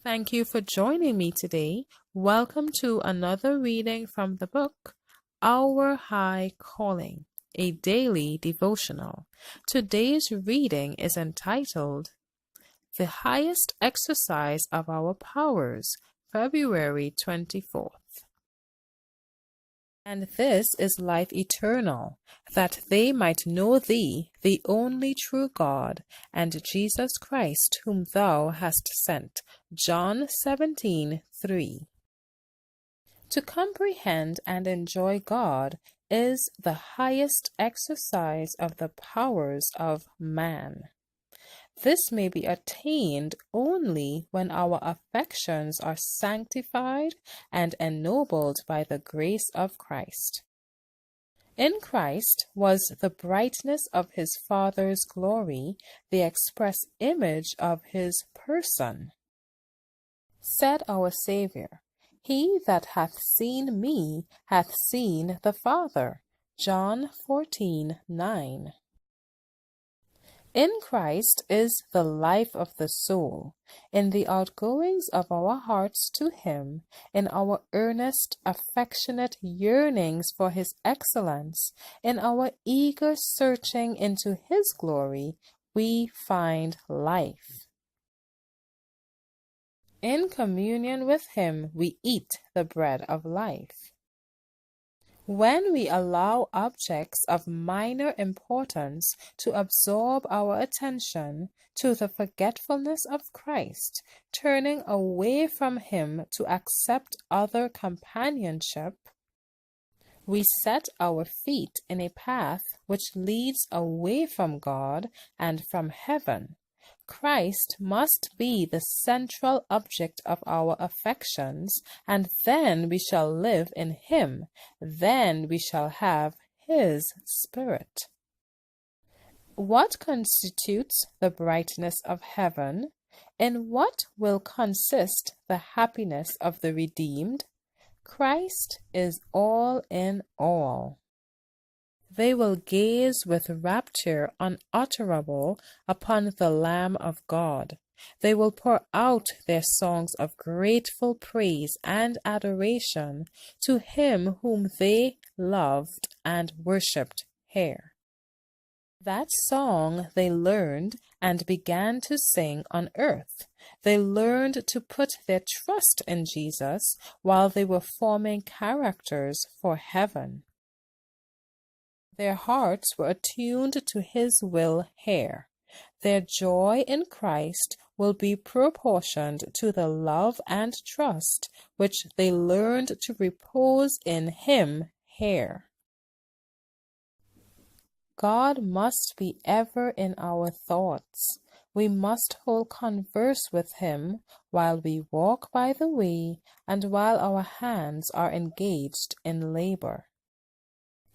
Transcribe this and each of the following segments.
Thank you for joining me today. Welcome to another reading from the book, Our High Calling, a daily devotional. Today's reading is entitled, The Highest Exercise of Our Powers, February 24th. And this is life eternal, that they might know thee, the only true God, and Jesus Christ, whom thou hast sent. John 17:3. To comprehend and enjoy God is the highest exercise of the powers of man. This may be attained only when our affections are sanctified and ennobled by the grace of Christ. In Christ was the brightness of his Father's glory, the express image of his person. Said our Saviour, He that hath seen me hath seen the Father. John 14:9. In Christ is the life of the soul, in the outgoings of our hearts to Him, in our earnest, affectionate yearnings for His excellence, in our eager searching into His glory, we find life. In communion with Him, we eat the bread of life. When we allow objects of minor importance to absorb our attention to the forgetfulness of Christ, turning away from Him to accept other companionship, we set our feet in a path which leads away from God and from heaven. Christ must be the central object of our affections, and then we shall live in Him. Then we shall have His Spirit. What constitutes the brightness of heaven? In what will consist the happiness of the redeemed? Christ is all in all. They will gaze with rapture unutterable upon the Lamb of God. They will pour out their songs of grateful praise and adoration to Him whom they loved and worshipped here. That song they learned and began to sing on earth. They learned to put their trust in Jesus while they were forming characters for heaven. Their hearts were attuned to His will here. Their joy in Christ will be proportioned to the love and trust which they learned to repose in Him here. God must be ever in our thoughts. We must hold converse with Him while we walk by the way and while our hands are engaged in labor.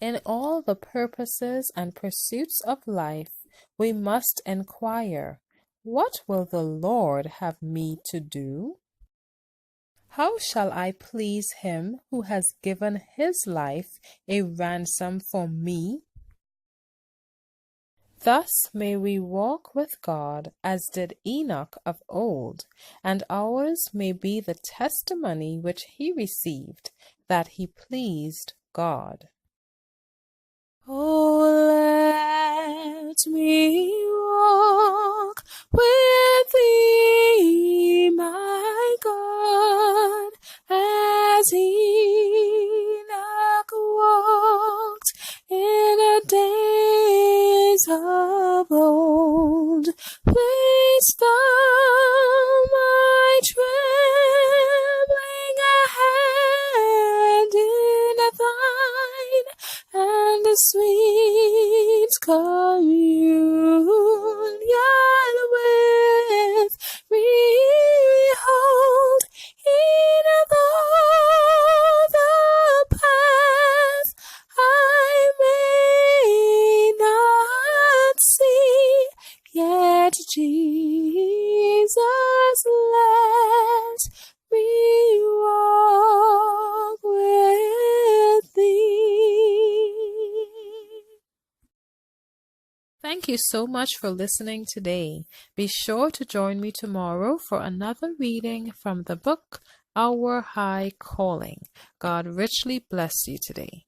In all the purposes and pursuits of life, we must inquire, what will the Lord have me to do? How shall I please Him who has given His life a ransom for me? Thus may we walk with God as did Enoch of old, and ours may be the testimony which he received, that he pleased God. Oh, let me walk with Thee, my God, as Enoch walked in the days of old. Place Thou my trembling hand in Thine, and the sweet communion with me Thank you so much for listening today. Be sure to join me tomorrow for another reading from the book Our High Calling. God richly bless you today.